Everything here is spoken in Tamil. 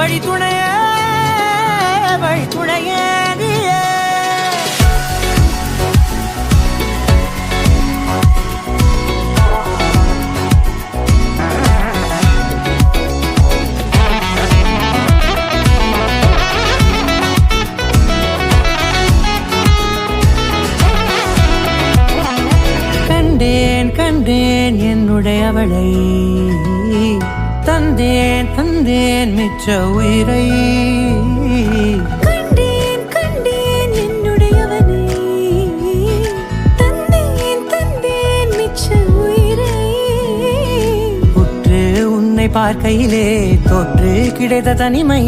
வழி துணைய கண்டேன் என்னுடையவளை தந்தேன் மிச்ச உயிரை கண்டேன் என்னுடையவனை தந்தேன் மிச்ச உயிரை உற்று உன்னை பார்க்கையிலே தொற்று கிடைத்த தனிமை